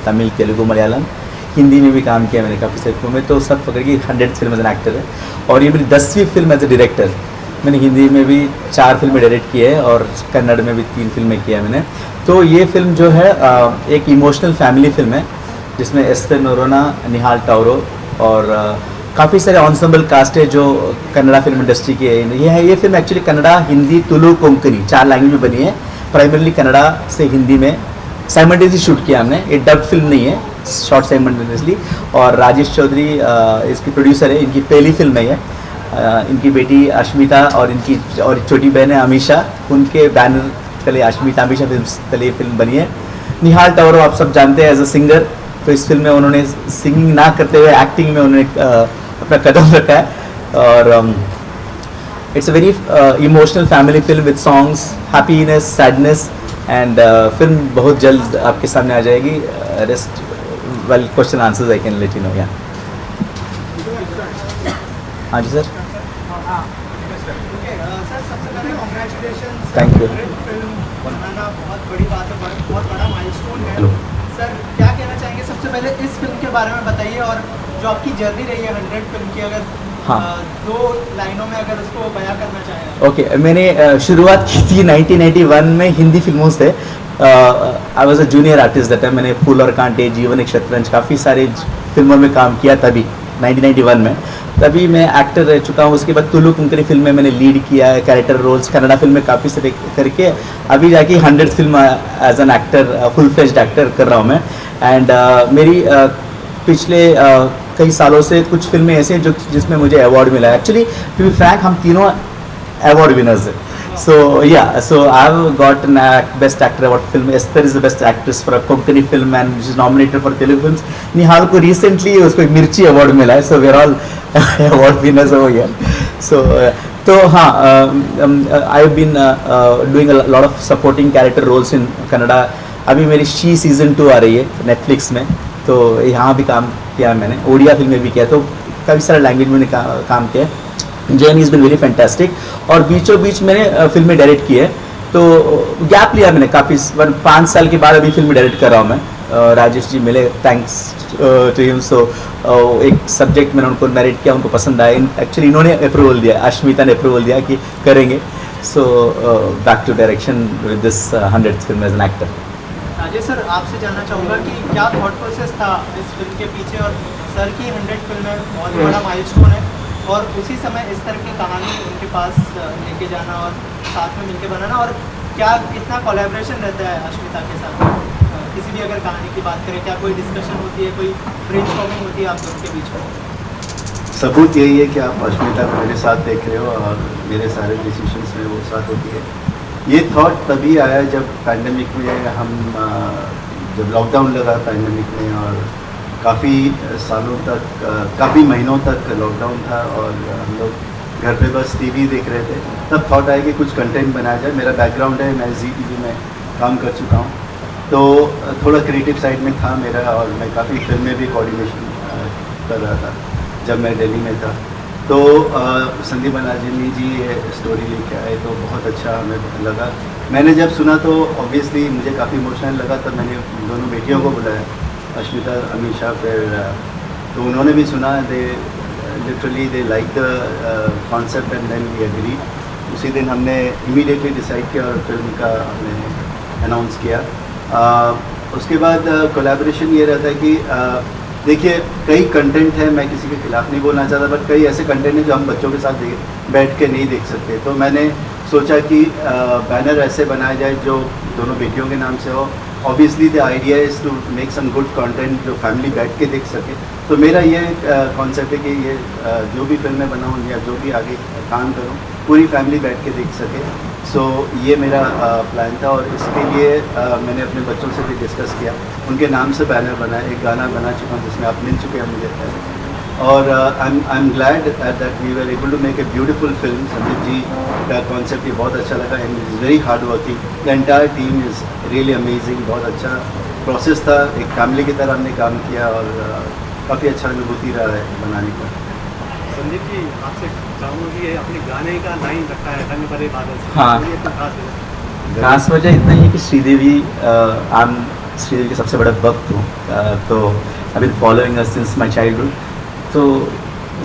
तमिल, तेलुगु, मलयालम, हिंदी में भी काम किया मैंने काफ़ी सारी फिल्मों में। तो सब पकड़ के 100 फिल्म एज एन एक्टर है, और ये मेरी 10वीं फिल्म एज ए डायरेक्टर। मैंने हिंदी में भी 4 फिल्में डायरेक्ट की है और कन्नड़ में भी 3 फिल्में की है मैंने। तो ये फिल्म जो है एक इमोशनल फैमिली फिल्म है, जिसमें एस्तर नोरोना, निहाल टाउरो और काफ़ी सारे ऑन्सेंबल कास्ट है जो कन्नड़ा फिल्म इंडस्ट्री की है। ये film actually Kannada, Hindi, Tulu, Konkani 4 language में बनी है। प्राइमरली कन्नड़ा से हिंदी में साइमल्टेनियसली शूट किया हमने। ये डब फिल्म नहीं है, शॉर्ट साइमल्टेनियसली। और राजेश चौधरी इसकी प्रोड्यूसर है, इनकी पहली फिल्म है ये। इनकी बेटी अश्मिता और इनकी और छोटी बहन है अमीशा, उनके बैनर तले अश्मिता अमीशा फिल्म तले फिल्म बनी है। निहाल टाउरो आप सब जानते हैं एज अ सिंगर, तो इस फिल्म में उन्होंने सिंगिंग ना करते हुए एक्टिंग में उन्होंने अपना कदम रखा है। और it's a very emotional family film with songs, happiness, sadness, and film बहुत जल्द आपके सामने आ जाएगी। Rest well question answers I can let you know. या हाँ जी सर, थैंक यू। बहुत बड़ी बात है, बहुत बड़ा माइलस्टोन है। हेलो सर क्या कहना चाहेंगे सबसे पहले इस फिल्म के बारे में बताइए, और जो आपकी जर्नी रही है 100 फिल्म की, अगर हाँ 2 लाइनों में अगर उसको बयां करना चाहें। ओके मैंने शुरुआत की थी 1991 में हिंदी फिल्मों से। I was a junior artist that time. मैंने फूल और कांटे, जीवन एक शतरंज, काफ़ी सारे फिल्मों में काम किया तभी 1991 में। तभी मैं एक्टर रह चुका हूँ। उसके बाद तुलु कुंकरी फिल्म में मैंने लीड किया है, कैरेक्टर रोल्स, कन्नड़ा फिल्म में काफ़ी सारे करके अभी जाके 100 film as an actor, full fledged actor कर रहा हूँ मैं। एंड मेरी पिछले कई सालों से कुछ फिल्में ऐसे हैं जो जिसमें मुझे अवार्ड मिला है। एक्चुअली टू बी फ्रैंक हम तीनों अवार्ड विनर्स हैं। So yeah, so I've got an best actor award film. Esther is the best actress for a Konkani film and she's nominated for Telugu films. निहाल को recently उसको एक मिर्ची award मिला है, so we're all award winners over here. So तो हाँ, I've been doing a lot of supporting character roles in Kannada. अभी मेरी शी सीजन 2 आ रही है Netflix में, तो यहाँ भी काम किया मैंने, ओडिया फिल्म में भी किया, तो काफ़ी सारे लैंग्वेज में काम किया। Journey is been very fantastic. और बीचों बीच मैंने फिल्में डायरेक्ट की है, तो गैप लिया मैंने काफ़ी 5 साल के बाद अभी फिल्म डायरेक्ट कर रहा हूँ मैं। राजेश जी मिले, थैंक्स टू हिम। सो एक सब्जेक्ट मैंने उनको नरेट किया, उनको पसंद आया। एक्चुअली इन्होंने अप्रूवल दिया, अश्मिता ने अप्रूवल दिया कि करेंगे। So back to direction with this 100th film as an actor. Rajesh sir आपसे जानना चाहूँगा कि क्या थॉट प्रोसेस था इस फिल्म के पीछे, और सर की 100 फिल्में बहुत बड़ा माइलस्टोन है, और उसी समय इस तरह की कहानी उनके पास लेके जाना और साथ में मिलके बनाना, और क्या कितना कोलैबोरेशन रहता है अश्मिता के साथ? किसी भी अगर कहानी की बात करें, क्या कोई डिस्कशन होती है, कोई ब्रेनस्टॉर्मिंग होती है आप दोनों के बीच में? सबूत यही है कि आप अश्मिता को मेरे साथ देख रहे हो और मेरे सारे डिसीजंस में वो साथ होती है। ये थॉट तभी आया जब पैंडेमिक में हम जब लॉकडाउन लगा पैंडेमिक में, और काफ़ी सालों तक, काफ़ी महीनों तक लॉकडाउन था और हम लोग घर पे बस टीवी देख रहे थे। तब थॉट आया कि कुछ कंटेंट बनाया जाए। मेरा बैकग्राउंड है, मैं जी टीवी में काम कर चुका हूँ, तो थोड़ा क्रिएटिव साइड में था मेरा, और मैं काफ़ी फिल्म में भी कोऑर्डिनेशन कर रहा था जब मैं दिल्ली में था। तो संदीप बनार्जी जी ये स्टोरी लेके आए, तो बहुत अच्छा हमें लगा। मैंने जब सुना तो ऑब्वियसली मुझे काफ़ी इमोशनल लगा, तब मैंने दोनों बेटियों को बुलाया, अश्मिता, अमीशा, फिर तो उन्होंने भी सुना। They literally they like the concept and then we agree. उसी दिन हमने इमीडिएटली डिसाइड किया और फिल्म का हमने अनाउंस किया। उसके बाद कोलैबोरेशन ये रहता है कि देखिए कई कंटेंट है, मैं किसी के खिलाफ नहीं बोलना चाहता, बट कई ऐसे कंटेंट हैं जो हम बच्चों के साथ बैठ के नहीं देख सकते। तो मैंने सोचा कि बैनर ऐसे बनाया जाए जो दोनों बेटियों के नाम से हो। Obviously the idea is to make some good content जो फैमिली बैठ के देख सके। तो मेरा ये कॉन्सेप्ट है कि ये जो भी फिल्में बनाऊँ या जो भी आगे काम करूँ, पूरी फैमिली बैठ के देख सके। सो ये मेरा प्लान था, और इसके लिए मैंने अपने बच्चों से भी डिस्कस किया, उनके नाम से बैनर बनाया। एक गाना बना चुका हूँ जिसमें आप मिल चुके हैं मुझे, और I am glad that we were able to make a beautiful film. Sandeep ji का कॉन्सेप्ट ये बहुत अच्छा लगा, and is very hard working. The entire team is really amazing. बहुत अच्छा प्रोसेस था, एक फैमिली की तरह हमने काम किया, और काफ़ी अच्छा अनुभूति रहा है बनाने का। संदीप जी आपसे चाहूँगा कि अपने गाने का लाइन रखा है रंग भरे बादल से, हाँ। तो ये तो खास है। खास वजह इतना ही है कि श्रीदेवी आई एम श्रीदेवी के सबसे बड़ा भक्त हूँ। तो I been following since my childhood. तो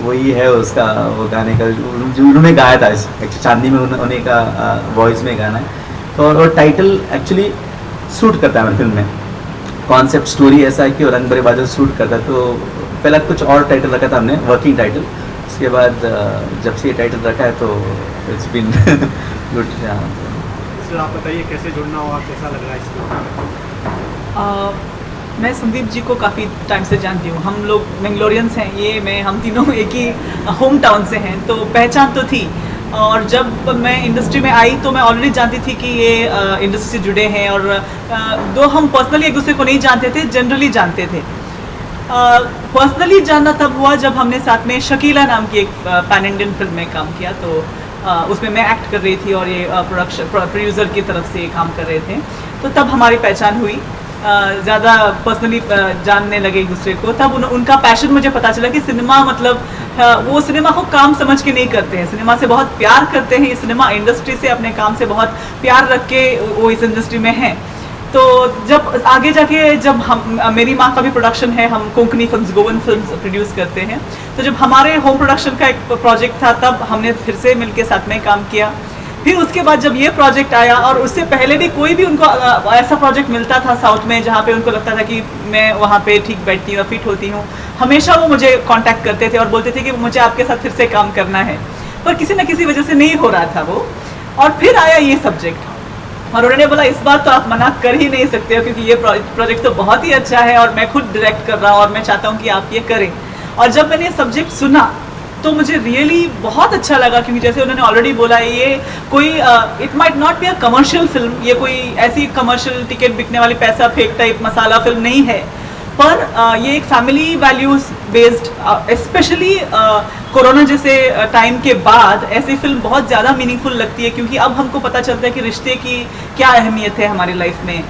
वही है उसका वो गाने का जो उन्होंने गाया था एक्चुअली चांदनी में उन्हीं का वॉइस में गाना है। तो और टाइटल एक्चुअली सूट करता है हमारी फिल्म में। कॉन्सेप्ट स्टोरी ऐसा है कि रंग भरे बादल सूट करता है। तो पहला कुछ और टाइटल रखा था हमने, वर्किंग टाइटल। उसके बाद जब से ये टाइटल रखा है तो इट्स बीन गुड। सर आप बताइए कैसे जुड़ना हुआ, कैसा लग रहा है इसमें? मैं संदीप जी को काफ़ी टाइम से जानती हूँ। हम लोग मैंगलोरियंस हैं, ये मैं हम तीनों एक ही होम टाउन से हैं, तो पहचान तो थी। और जब मैं इंडस्ट्री में आई तो मैं ऑलरेडी जानती थी कि ये इंडस्ट्री से जुड़े हैं। और दो हम पर्सनली एक दूसरे को नहीं जानते थे, जनरली जानते थे। पर्सनली जानना तब हुआ जब हमने साथ में शकीला नाम की एक पैन इंडियन फिल्म में काम किया। तो उसमें मैं एक्ट कर रही थी और ये प्रोड्यूसर की तरफ से काम कर रहे थे। तो तब हमारी पहचान हुई, ज़्यादा पर्सनली जानने लगे एक दूसरे को। तब उनका पैशन मुझे पता चला कि सिनेमा मतलब वो सिनेमा को काम समझ के नहीं करते हैं, सिनेमा से बहुत प्यार करते हैं। सिनेमा इंडस्ट्री से, अपने काम से बहुत प्यार रख के वो इस इंडस्ट्री में हैं। तो जब आगे जाके जब हम मेरी माँ का भी प्रोडक्शन है, हम Konkani films, Goan films produce करते हैं। तो जब हमारे होम प्रोडक्शन का एक प्रोजेक्ट था तब हमने फिर से मिलके साथ में काम किया। फिर उसके बाद जब ये प्रोजेक्ट आया, और उससे पहले भी कोई भी उनको ऐसा प्रोजेक्ट मिलता था साउथ में जहाँ पे उनको लगता था कि मैं वहाँ पे ठीक बैठती हूँ, फिट होती हूँ, हमेशा वो मुझे कांटेक्ट करते थे और बोलते थे कि मुझे आपके साथ फिर से काम करना है। पर किसी न किसी वजह से नहीं हो रहा था वो। और फिर आया ये सब्जेक्ट और उन्होंने बोला इस बार तो आप मना कर ही नहीं सकते हो, क्योंकि ये प्रोजेक्ट तो बहुत ही अच्छा है और मैं खुद डायरेक्ट कर रहा हूँ और मैं चाहता हूँ कि आप ये करें। और जब मैंने सब्जेक्ट सुना तो मुझे रियली बहुत अच्छा लगा, क्योंकि जैसे उन्होंने ऑलरेडी बोला है ये कोई it might not be a commercial film, ये कोई ऐसी कमर्शियल टिकट बिकने वाली पैसा फेंक टाइप मसाला फिल्म नहीं है। पर ये एक family values based, specially corona जैसे टाइम के बाद ऐसी फिल्म बहुत ज़्यादा मीनिंगफुल लगती है, क्योंकि अब हमको पता चलता है कि रिश्ते की क्या अहमियत है हमारी लाइफ में।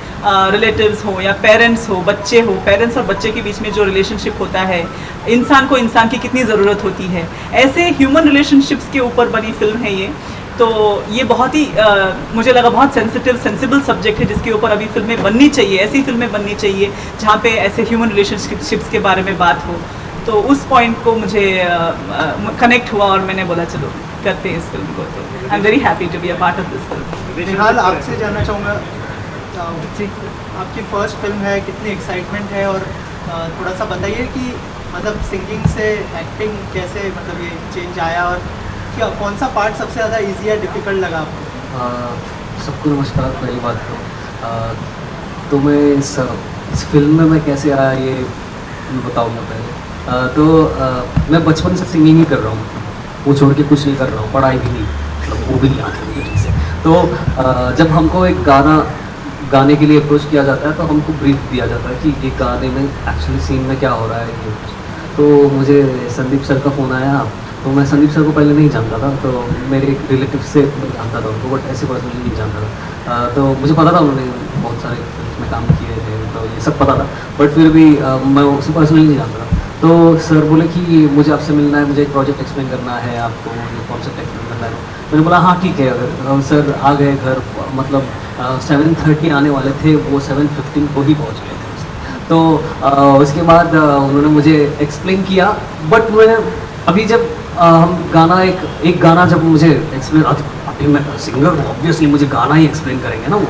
रिलेटिव्स हो या पेरेंट्स हो, बच्चे हो, पेरेंट्स और बच्चे के बीच में जो रिलेशनशिप होता है, इंसान को इंसान की कितनी ज़रूरत होती है, ऐसे ह्यूमन रिलेशनशिप्स के ऊपर बनी फिल्म है ये। तो ये बहुत ही मुझे लगा बहुत सेंसिबल सब्जेक्ट है जिसके ऊपर अभी फिल्में बननी चाहिए, ऐसी फिल्में बननी चाहिए जहाँ पे ऐसे ह्यूमन रिलेशनशिप्स के बारे में बात हो। तो उस पॉइंट को मुझे कनेक्ट हुआ और मैंने बोला चलो करते हैं इस फिल्म को। तो I am very happy to be a part of this film. Nihal, आपसे जानना चाहूँगा जी, आपकी फर्स्ट फिल्म है, कितनी एक्साइटमेंट है, और थोड़ा सा बताइए कि मतलब सिंगिंग से एक्टिंग कैसे मतलब ये चेंज आया, और क्या कौन सा पार्ट सबसे ज़्यादा इजी या डिफ़िकल्ट लगा आपको? सबको नमस्कार। पहली बात तो मैं इस फिल्म में मैं कैसे आया ये बताऊँगा पहले। मैं बचपन से सिंगिंग ही कर रहा हूँ, वो छोड़ के कुछ नहीं कर रहा हूँ, पढ़ाई भी नहीं, मतलब वो भी नहीं आती मुझे ठीक से। तो जब हमको एक गाने के लिए अप्रोच किया जाता है तो हमको ब्रीफ दिया जाता है कि ये गाने में एक्चुअली सीन में क्या हो रहा है ये। तो मुझे संदीप सर का फ़ोन आया, तो मैं संदीप सर को पहले नहीं जानता था, तो मेरे एक रिलेटिव से जानता था उनको, बट ऐसे पर्सनली नहीं जानता था। तो मुझे पता था उन्होंने बहुत सारे फिल्म में काम किए थे, तो ये सब पता था, बट फिर भी मैं उसे पर्सनली नहीं जानता था। तो सर बोले कि मुझे आपसे मिलना है, मुझे एक प्रोजेक्ट एक्सप्लेन करना है आपको, ये कॉन्सेप्ट एक्सप्लेन करना है। मैंने बोला हाँ ठीक है। अगर सर आ गए घर, मतलब 7:30 आने वाले थे, वो 7:15 को ही पहुँच गए थे। तो उसके बाद उन्होंने मुझे एक्सप्लेन किया, बट मैंने अभी जब हम गाना एक गाना जब मुझे एक्सप्लेन, अभी मैं सिंगर हूँ, ऑब्वियसली मुझे गाना ही एक्सप्लेन करेंगे ना वो।